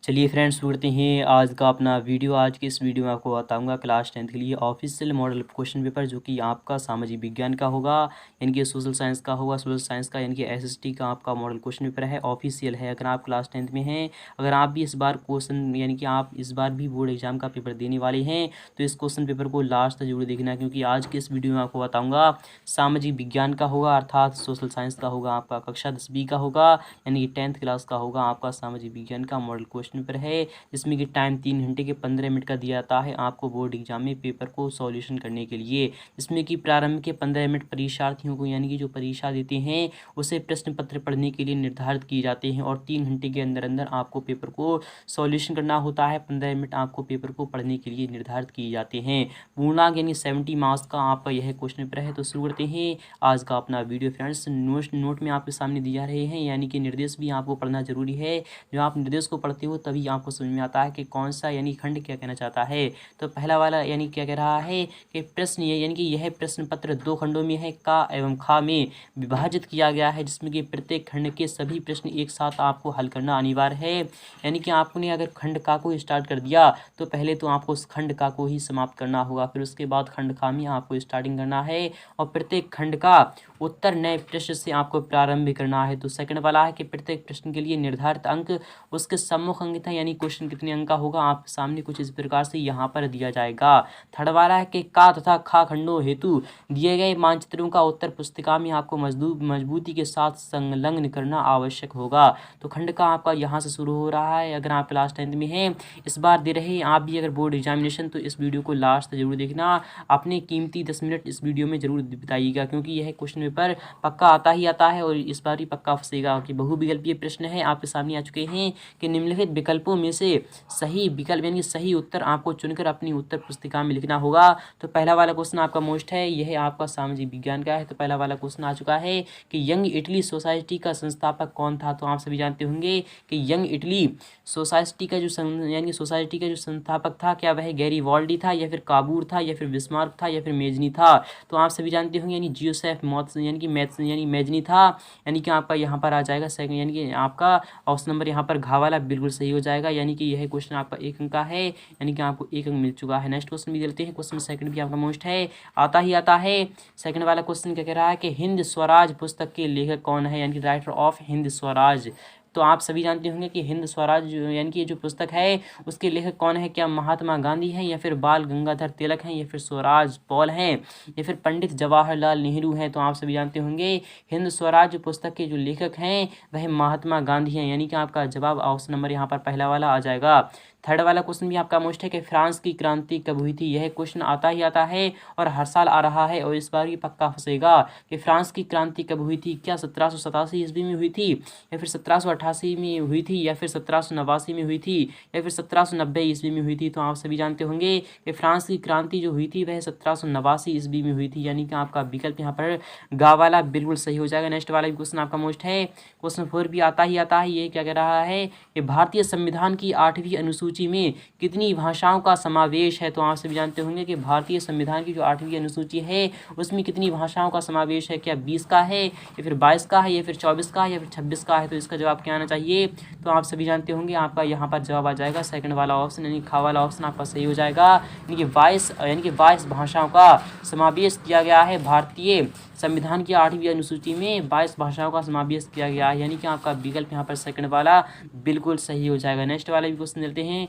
चलिए फ्रेंड्स, शुरू करते हैं आज का अपना वीडियो। आज के इस वीडियो में आपको बताऊंगा क्लास 10th के लिए ऑफिशियल मॉडल क्वेश्चन पेपर, जो कि आपका सामाजिक विज्ञान का होगा, यानी कि सोशल साइंस का होगा, सोशल साइंस का यानी कि एसएसटी का आपका मॉडल क्वेश्चन पेपर है, ऑफिशियल है। अगर आप क्लास 10th में हैं, अगर आप भी इस बार क्वेश्चन यानी कि आप इस बार भी बोर्ड एग्जाम का पेपर देने वाले हैं, तो इस क्वेश्चन पेपर को लास्ट तक जरूर देखना, क्योंकि आज के इस वीडियो में आपको बताऊँगा सामाजिक विज्ञान का होगा, अर्थात सोशल साइंस का होगा, आपका कक्षा 10वीं का होगा, यानी कि 10th क्लास का होगा आपका सामाजिक विज्ञान का मॉडल क्वेश्चन पेपर है, जिसमें कि टाइम 3 घंटे के 15 मिनट का दिया जाता है आपको बोर्ड एग्जाम में पेपर को सॉल्यूशन करने के लिए। जिसमें कि प्रारंभ के 15 मिनट परीक्षार्थियों को, यानी कि जो परीक्षा देते हैं, उसे प्रश्न पत्र पढ़ने के लिए निर्धारित किए जाते हैं, और 3 घंटे के अंदर अंदर आपको पेपर को सॉल्यूशन करना होता है। 15 मिनट आपको पेपर को पढ़ने के लिए निर्धारित किए जाते हैं। पूर्णांक यानी 70 मार्क्स का आपका यह क्वेश्चन पेपर है। तो शुरू करते हैं आज का अपना वीडियो। फ्रेंड्स, नोट में आपके सामने दिया रहे हैं, यानी कि निर्देश भी आपको पढ़ना जरूरी है। जब आप निर्देश को पढ़ते हो तभी आपको समझ में आता है कि कौन सा यानी खंड क्या कहना चाहता है। तो पहला वाला यानी क्या कह रहा है कि प्रश्न यानी कि यह प्रश्न पत्र 2 खंडों में है, का एवं खा में विभाजित किया गया है, जिसमें कि प्रत्येक खंड के सभी प्रश्न एक साथ आपको हल करना अनिवार्य है। यानी कि आपने अगर खंड का को स्टार्ट कर दिया तो पहले तो आपको उस खंड का को ही समाप्त करना होगा, फिर उसके बाद खंड खा में आपको स्टार्टिंग करना है, और प्रत्येक खंड का उत्तर नए प्रश्न से आपको प्रारंभ करना है। तो सेकंड वाला है कि प्रत्येक प्रश्न के लिए निर्धारित अंक उसके सम्मुख अंक था, यानी क्वेश्चन कितने अंक का होगा आप सामने कुछ इस प्रकार से यहाँ पर दिया जाएगा। थर्ड वाला है कि का तथा खा खंडों हेतु दिए गए मानचित्रों का उत्तर पुस्तिका में आपको मजबूती के साथ संलग्न करना आवश्यक होगा। तो खंड का आपका यहाँ से शुरू हो रहा है। अगर आप क्लास 10th में हैं, इस बार दे रहे हैं आप भी अगर बोर्ड एग्जामिनेशन, तो इस वीडियो को लास्ट जरूर देखना। अपने कीमती 10 मिनट इस वीडियो में जरूर बिताइएगा, क्योंकि यह क्वेश्चन पेपर पक्का आता ही आता है, और इस बार ही पक्का फंसेगा। कि बहुविकल्पीय प्रश्न है आपके सामने आ चुके हैं कि निम्नलिखित विकल्पों में से सही विकल्प यानी सही उत्तर आपको चुनकर अपनी उत्तर पुस्तिका में लिखना होगा। तो पहला वाला क्वेश्चन आपका मोस्ट है, यह आपका सामाजिक विज्ञान का है। तो पहला वाला क्वेश्चन आ चुका है कि यंग इटली सोसाइटी का संस्थापक कौन था। तो आप सभी जानते होंगे कि यंग इटली सोसाइटी का यानी सोसाइटी का जो संस्थापक था, क्या वह गैरीवाल्डी था, या फिर काबूर था, या फिर बिस्मार्क था, या फिर मेजनी था। तो आप सभी जानते होंगे यानी जियोसेफ यानी कि मेजनी था, यानी कि आपका यहाँ पर आ जाएगा सेकंड, यानी कि आपका ऑप्शन नंबर यहाँ पर घा वाला बिल्कुल सही हो जाएगा। यानी कि यह क्वेश्चन आपका 1 अंक का है, यानी कि आपको 1 अंक मिल चुका है। नेक्स्ट क्वेश्चन भी देते हैं। क्वेश्चन सेकंड भी आपका मोस्ट है, आता ही आता है। सेकंड वाला क्वेश्चन क्या कह रहा है कि हिंद स्वराज पुस्तक के लेखक कौन है, यानी कि राइटर ऑफ हिंद स्वराज। तो आप सभी जानते होंगे कि हिंद स्वराज यानी कि जो पुस्तक है उसके लेखक कौन है। क्या महात्मा गांधी हैं, या फिर बाल गंगाधर तिलक हैं, या फिर स्वराज पॉल हैं, या फिर पंडित जवाहरलाल नेहरू हैं। तो आप सभी जानते होंगे हिंद स्वराज पुस्तक के जो लेखक हैं वह महात्मा गांधी हैं, यानी कि आपका जवाब ऑप्शन नंबर यहाँ पर पहला वाला आ जाएगा। थर्ड वाला क्वेश्चन भी आपका मोस्ट है कि फ्रांस की क्रांति कब हुई थी। यह क्वेश्चन आता ही आता है और हर साल आ रहा है, और इस बार भी पक्का फंसेगा कि फ्रांस की क्रांति कब हुई थी। क्या 1787 ईस्वी में हुई थी, या फिर 1788 में हुई थी, या फिर 1789 में हुई थी, या फिर 1790 ईस्वी में हुई थी। तो आप सभी जानते होंगे कि फ्रांस की क्रांति जो हुई थी वह 1789 ईस्वी में हुई थी, यानी कि आपका विकल्प यहाँ पर गा वाला बिल्कुल सही हो जाएगा। नेक्स्ट वाला भी क्वेश्चन आपका मोस्ट है, क्वेश्चन 4 भी आता ही आता है। ये क्या कह रहा है कि भारतीय संविधान की 8वीं अनुसूची में कितनी भाषाओं का समावेश है। तो आप सभी जानते होंगे कि भारतीय संविधान की जो 8वीं अनुसूची है उसमें कितनी भाषाओं का समावेश है। क्या 20 का है, या फिर 22 का है, या फिर 24 का है, या फिर 26 का है। तो इसका जवाब क्या आना चाहिए। तो आप सभी जानते होंगे आपका यहाँ पर जवाब आ जाएगा सेकंड वाला ऑप्शन, यानी खा वाला ऑप्शन आपका सही हो जाएगा। यानी कि 22 भाषाओं का समावेश किया गया है भारतीय संविधान की 8वीं अनुसूची में, 22 भाषाओं का समावेश किया गया है, यानी कि आपका विकल्प यहाँ पर सेकंड वाला बिल्कुल सही हो जाएगा। नेक्स्ट वाला भी क्वेश्चन लेते हैं।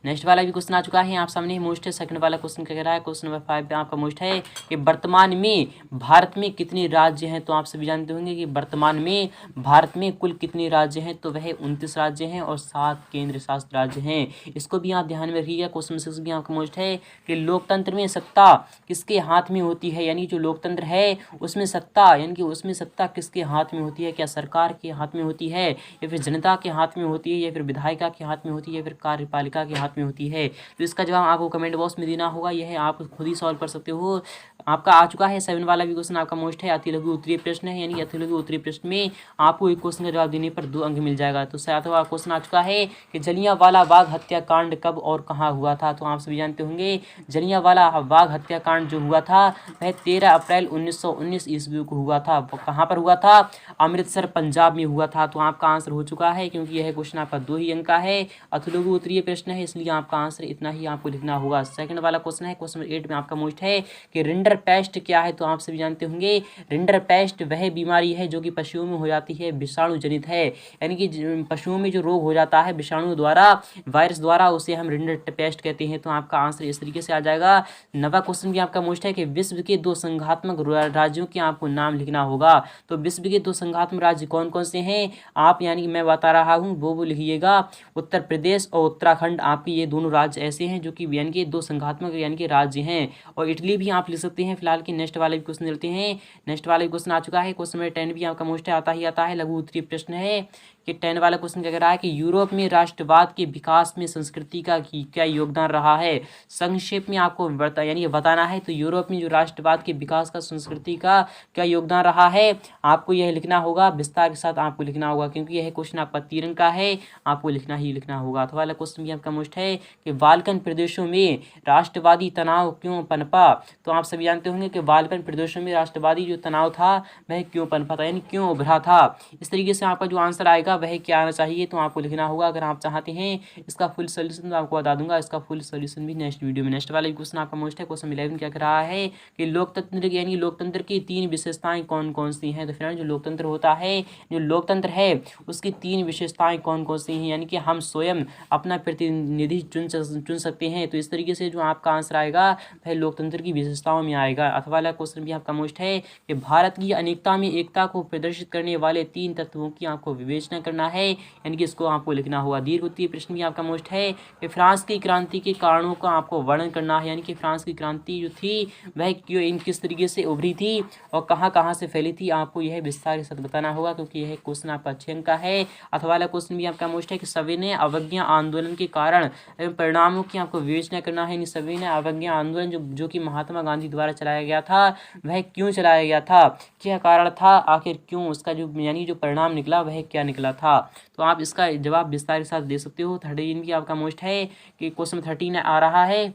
नेक्स्ट वाला भी क्वेश्चन आ चुका है आप सामने मोस्ट है। सेकंड वाला क्वेश्चन क्या कह रहा है, क्वेश्चन नंबर 5 पे आपका मोस्ट है कि वर्तमान में भारत में कितने राज्य हैं। तो आप सभी जानते होंगे कि वर्तमान में भारत में कुल कितने राज्य हैं। तो वह 29 राज्य हैं और 7 केंद्र शासित राज्य हैं। इसको भी आप ध्यान में रखिएगा। क्वेश्चन 6 भी आपका मोस्ट है कि लोकतंत्र में सत्ता किसके हाथ में होती है, यानी जो लोकतंत्र है उसमें सत्ता यानी कि उसमें सत्ता किसके हाथ में होती है। क्या सरकार के हाथ में होती है, या फिर जनता के हाथ में होती है, या फिर विधायिका के हाथ में होती है, या फिर कार्यपालिका के हाथ गुजरात में होती है। तो इसका जवाब आपको कमेंट बॉक्स में देना होगा, यह आप खुद ही सॉल्व कर सकते हो। आपका आ चुका है 7 वाला भी क्वेश्चन आपका मोस्ट है, अति लघु उत्तरीय प्रश्न है, यानी अति लघु उत्तरीय प्रश्न में आपको एक क्वेश्चन का जवाब देने पर 2 अंक मिल जाएगा। तो 7वां क्वेश्चन आ चुका है कि जलियांवाला बाग हत्याकांड कब और कहाँ हुआ था। तो आप सभी जानते होंगे जलियांवाला बाग हत्याकांड जो हुआ था वह 13 अप्रैल 1919 ईस्वी को हुआ था। कहाँ पर हुआ था? अमृतसर पंजाब में हुआ था। तो आपका आंसर हो चुका है, क्योंकि यह क्वेश्चन आपका 2 ही अंक का है, अति लघु उत्तरीय प्रश्न है, इसलिए आपका आंसर इतना ही आपको लिखना होगा। सेकंड वाला क्वेश्चन है, क्वेश्चन 8 में आपका मोस्ट है कि रिंडरपेस्ट क्या है। तो आप सभी जानते होंगे रिंडरपेस्ट वह बीमारी है जो कि पशुओं में हो जाती है, विषाणु जनित है, यानी कि पशुओं में जो रोग हो जाता है विषाणु द्वारा, वायरस द्वारा, उसे हम रिंडरपेस्ट कहते हैं। तो आपका आंसर इस तरीके से आ जाएगा। 9वां क्वेश्चन भी आपका मोस्ट है कि विश्व के 2 संघात्मक राज्यों के आपको नाम लिखना होगा। तो विश्व के 2 संघात्मक राज्य कौन कौन से हैं आप, यानी कि मैं बता रहा हूँ वो लिखिएगा। उत्तर प्रदेश और उत्तराखंड आपके ये दोनों राज्य ऐसे हैं जो कि यानी कि 2 संघात्मक यानी कि राज्य हैं। और इटली भी आप लिख सकते हैं। फिलहाल की नेक्स्ट वाले भी क्वेश्चन लेते हैं। नेक्स्ट वाले क्वेश्चन आ चुका है, क्वेश्चन नंबर 10 भी आपका मोस्ट है, आता है, लघु उत्तरीय प्रश्न है कि 10 वाला क्वेश्चन क्या कह रहा है कि यूरोप में राष्ट्रवाद के विकास में संस्कृति का क्या योगदान रहा है। संक्षेप में आपको यानी बताना है। तो यूरोप में जो राष्ट्रवाद के विकास का संस्कृति का क्या योगदान रहा है, आपको यह लिखना होगा, विस्तार के साथ आपको लिखना होगा, क्योंकि यह क्वेश्चन आपका 3 अंक का है, आपको लिखना ही लिखना होगा। अथवा वाला क्वेश्चन भी आपका मोस्ट है कि बाल्कन प्रदेशों में राष्ट्रवादी तनाव क्यों पनपा। तो आप सभी जानते होंगे कि बाल्कन प्रदेशों में राष्ट्रवादी जो तनाव था वह क्यों पनपा था, यानी क्यों उभरा था। इस तरीके से आपका जो आंसर आएगा वह क्या आना चाहिए, तो आपको लिखना होगा। अगर आप चाहते हैं इसका फुल सोल्यूशन तो आपको बता दूंगा, इसका फुल सोल्यूशन भी नेक्स्ट वीडियो में। नेक्स्ट वाला क्वेश्चन आपका मोस्ट है, क्वेश्चन 11 क्या कर रहा है कि लोकतंत्र यानी लोकतंत्र की 3 विशेषताएं कौन कौन सी हैं। तो फ्रेंड जो लोकतंत्र होता है, जो लोकतंत्र है उसकी 3 विशेषताएं कौन कौन सी हैं, यानी कि हम स्वयं अपना प्रतिनिधि चुन सकते हैं। तो इस तरीके से जो आपका आंसर आएगा वह लोकतंत्र की विशेषताओं में आएगा। अथवा वाला क्वेश्चन भी आपका मोस्ट है कि भारत की अनेकता में एकता को प्रदर्शित करने वाले 3 तत्वों की आपको विवेचना करना है, यानी कि इसको आपको लिखना होगा। दीर्घ उत्तरीय प्रश्न भी आपका मोस्ट है कि फ्रांस की क्रांति के कारणों का आपको वर्णन करना है, यानी कि फ्रांस की क्रांति जो थी वह क्यों किस तरीके से उभरी थी और कहाँ कहाँ से फैली थी, आपको यह विस्तार के साथ बताना होगा, क्योंकि यह क्वेश्चन आपका 6 अंक का है। अथवा वाला क्वेश्चन भी आपका मोस्ट है कि सविनय अवज्ञा आंदोलन के कारण एवं परिणामों की आपको विवेचना करना है। सविनय अवज्ञा आंदोलन जो कि महात्मा गांधी द्वारा चलाया गया था वह क्यों चलाया गया था, क्या कारण था, आखिर क्यों, उसका जो यानी जो परिणाम निकला वह क्या निकला था। तो आप इसका जवाब विस्तार के साथ दे सकते हो। 13 भी आपका मोस्ट है कि क्वेश्चन 13 आ रहा है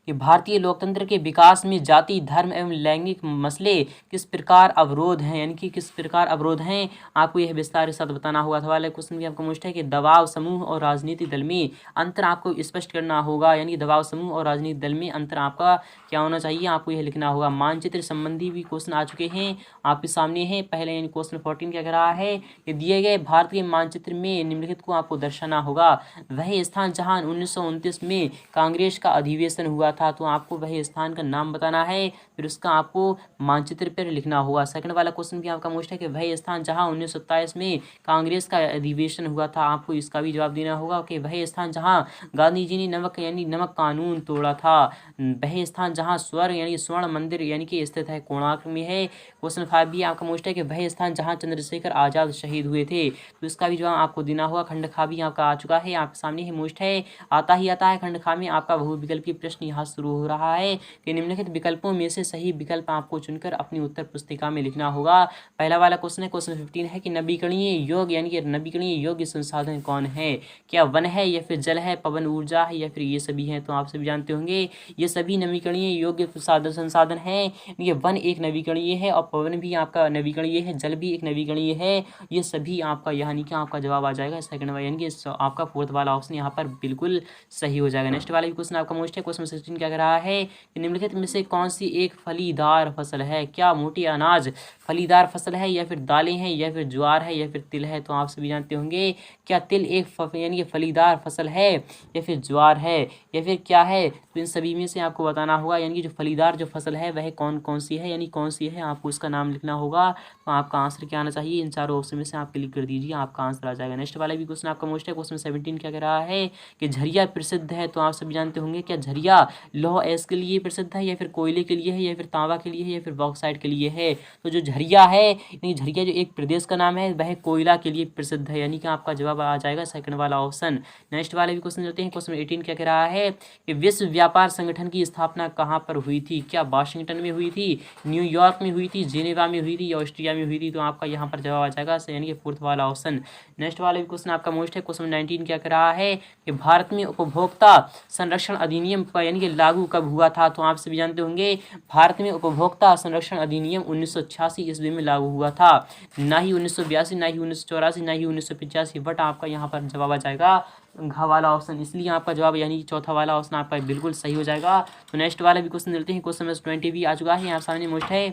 कि भारतीय लोकतंत्र के विकास में जाति, धर्म एवं लैंगिक मसले किस प्रकार अवरोध हैं, यानी कि किस प्रकार अवरोध हैं, आपको यह विस्तार के साथ बताना होगा। अथवा वाला क्वेश्चन भी आपको मोस्ट है कि दबाव समूह और राजनीतिक दल में अंतर आपको स्पष्ट करना होगा, यानी कि दबाव समूह और राजनीतिक दल में अंतर आपका क्या होना चाहिए, आपको यह लिखना होगा। मानचित्र संबंधी भी क्वेश्चन आ चुके हैं आपके सामने है। पहले यानी क्वेश्चन 14 क्या कह रहा है कि दिए गए भारतीय मानचित्र में निम्नलिखित को आपको दर्शाना होगा। वह स्थान जहां 1929 में कांग्रेस का अधिवेशन हुआ था, तो आपको वह स्थान का नाम बताना है, फिर उसका आपको मानचित्र पर लिखना होगा। सेकंड वाला क्वेश्चन भी आपका मोस्ट है कि वह स्थान जहां 1927 में कांग्रेस का अधिवेशन हुआ था, आपको इसका भी जवाब देना होगा कि वह स्थान जहां गांधी जी ने नमक कानून तोड़ा था। वह स्थान जहां स्वर्ण मंदिर यानी कि स्थित है, कोणार्क में है। क्वेश्चन 5 भी आपका मोस्ट है कि वह स्थान जहां चंद्रशेखर आजाद शहीद हुए थे, तो इसका भी जवाब आपको देना होगा। खंड खा भी आपका आ चुका है, आपके सामने ही मोस्ट है, आता है खंड खा में आपका बहुविकल्पीय प्रश्न यहाँ शुरू हो रहा है कि निम्नलिखित विकल्पों में से सही विकल्प आपको चुनकर अपनी उत्तर पुस्तिका में लिखना होगा। पहला वाला क्वेश्चन है, क्वेश्चन 15 है कि नवीकरणीय योग यानी कि नवीकरणीय योग्य संसाधन कौन है, क्या वन है या फिर जल है, पवन ऊर्जा है या फिर ये सभी हैं। तो आप सभी जानते होंगे ये सभी नवीकरणीय योग्य संसाधन है। ये वन एक नवीकरणीय है और पवन भी आपका नवीकरणीय है, जल भी एक नवीकरणीय है, ये सभी आपका यानी कि आपका जवाब आ जाएगा सेकंड वाला, यानी कि आपका 4th वाला ऑप्शन यहाँ पर बिल्कुल सही हो जाएगा। नेक्स्ट वाला क्वेश्चन आपका मोस्ट है, क्वेश्चन 16 क्या कह रहा है कि निम्नलिखित में से कौन सी एक फलीदार फसल है, क्या मोटे अनाज फलीदार फसल है या फिर दालें हैं या फिर ज्वार है या फिर तिल है। तो आप सभी जानते होंगे क्या तिल एक यानी कि फलीदार फसल है या फिर ज्वार है या फिर क्या है, तो इन सभी में से आपको बताना होगा, यानी कि जो फलीदार जो फसल है वह कौन कौन सी है, यानी कौन सी है, आपको इसका नाम लिखना होगा। तो आपका आंसर क्या आना चाहिए, इन चारों ऑप्शन में से आप क्लिक कर दीजिए, आपका आंसर आ जाएगा। नेक्स्ट वाला भी क्वेश्चन आपका मोस्ट है, क्वेश्चन 17 क्या कह रहा है कि झरिया प्रसिद्ध है। तो आप सभी जानते होंगे क्या झरिया लौह अयस्क के लिए प्रसिद्ध है, या फिर कोयले के लिए है, या फिर तांबा के लिए है, या फिर बॉक्साइट के लिए है। तो जो झरिया है, यानी झरिया जो एक प्रदेश का नाम है, वह कोयला के लिए प्रसिद्ध है, यानी कि आपका जवाब आ जाएगा सेकंड वाला ऑप्शन। नेक्स्ट वाले भी क्वेश्चन लेते हैं। क्वेश्चन 18 क्या कह रहा है कि विश्व व्यापार संगठन की स्थापना कहाँ पर हुई थी? क्या वाशिंगटन में हुई थी, न्यूयॉर्क में हुई थी, जेनेवा में हुई थी, या ऑस्ट्रिया में हुई थी? तो आपका यहाँ पर जवाब आ जाएगा यानी कि फोर्थ वाला ऑप्शन। नेक्स्ट वाला भी क्वेश्चन आपका मोस्ट है। क्वेश्चन 19 क्या कह रहा है कि भारत में उपभोक्ता संरक्षण अधिनियम का यानी कि लागू कब हुआ था? तो आप सभी जानते होंगे भारत में उपभोक्ता संरक्षण अधिनियम 1986 ईस्वी में लागू हुआ था, ना ही 1982, ना ही 1984, ना ही 1985। बट आपका यहाँ पर जवाब आ जाएगा घ वाला ऑप्शन, इसलिए आपका जवाब यानी चौथा वाला ऑप्शन आपका बिल्कुल सही हो जाएगा। तो नेक्स्ट वाला भी क्वेश्चन लेते हैं। क्वेश्चन नंबर 20 भी आ चुका है यहाँ सामने मोस्ट है।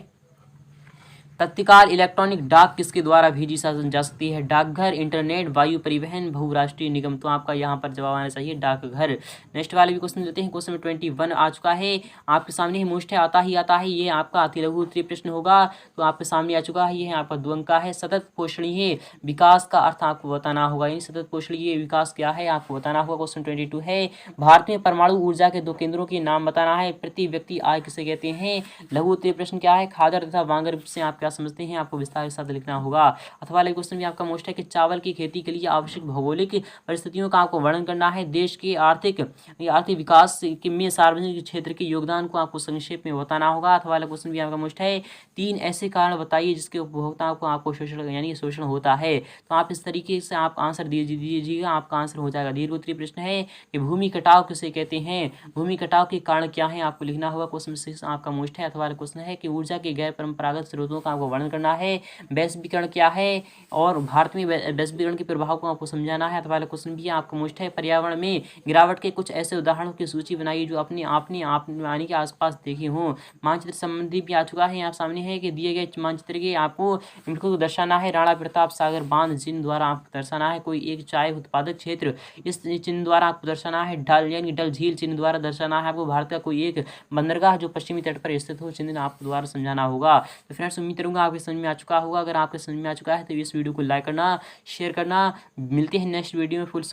तत्काल इलेक्ट्रॉनिक डाक किसके द्वारा भेजी जा सकती है? डाकघर, इंटरनेट, वायु परिवहन, बहुराष्ट्रीय निगम। तो आपका यहाँ पर जवाब आना चाहिए डाकघर। नेक्स्ट वाले भी क्वेश्चन लेते हैं। क्वेश्चन 21 आ चुका है आपके सामने ही मोस्ट है, आता ही आता है। ये आपका अति लघु उत्तरीय प्रश्न होगा, तो आपके सामने आ चुका है। ये है आपका 2 अंक का है। सतत पोषणीय विकास का अर्थ आपको बताना होगा, यानी सतत पोषणीय विकास क्या है आपको बताना होगा। क्वेश्चन 22 है भारत में परमाणु ऊर्जा के 2 केंद्रों के नाम बताना है। प्रति व्यक्ति आय किसे कहते हैं? लघु उत्तरीय प्रश्न क्या है? खादर तथा वांगर से आप क्या समझते हैं? आपको विस्तार के साथ लिखना होगा। अथवा वाला क्वेश्चन भी आपका मोस्ट है कि चावल की खेती के लिए आवश्यक भौगोलिक परिस्थितियों का आपको वर्णन करना है। देश के आर्थिक विकास में सार्वजनिक क्षेत्र के योगदान को आपको संक्षेप में बताना होगा। अथवा वाला क्वेश्चन भी आपका मोस्ट है 3 ऐसे कारण बताइए जिसके उपभोक्ताओं को आपको शोषण यानी शोषण होता है। तो आप इस तरीके से आप आंसर दीजिएगा, आपका आंसर हो जाएगा। दीर्घ उत्तरीय प्रश्न है कि भूमि कटाव किसे कहते हैं? भूमि कटाव के कारण क्या है आपको लिखना होगा। क्वेश्चन 6 आपका मोस्ट है। अथवा वाला क्वेश्चन है कि ऊर्जा के गैर परंपरागत स्रोतों का आपको वर्णन करना है। वैश्वीकरण क्या है और भारत में वैश्वीकरण के प्रभाव को आपको समझाना है। अथवा वाला क्वेश्चन भी आपका मोस्ट है। पर्यावरण में गिरावट के कुछ ऐसे उदाहरणों की सूची बनाइए जो अपने आप यानी के आसपास देखे हों। मानचित्र संबंधी भी आ चुका है यहाँ सामने है कि दिए गए मानचित्र के आपको इनको दर्शाना है। राणा प्रताप सागर बांध चिन्ह द्वारा आपको दर्शाना है। कोई एक चाय उत्पादक क्षेत्र इस चिन्ह द्वारा आपको दर्शाना है। डल यानी डल झील चिन्ह द्वारा दर्शाना है आपको। भारत का कोई एक बंदरगाह जो पश्चिमी तट पर स्थित हो चिन्ह आपको द्वारा समझाना होगा। तो फ्रेंड्स उम्मीद करूंगा आपके समझ में आ चुका होगा। अगर आपके समझ में आ चुका है तो इस वीडियो को लाइक करना, शेयर करना। मिलते हैं नेक्स्ट वीडियो में फुल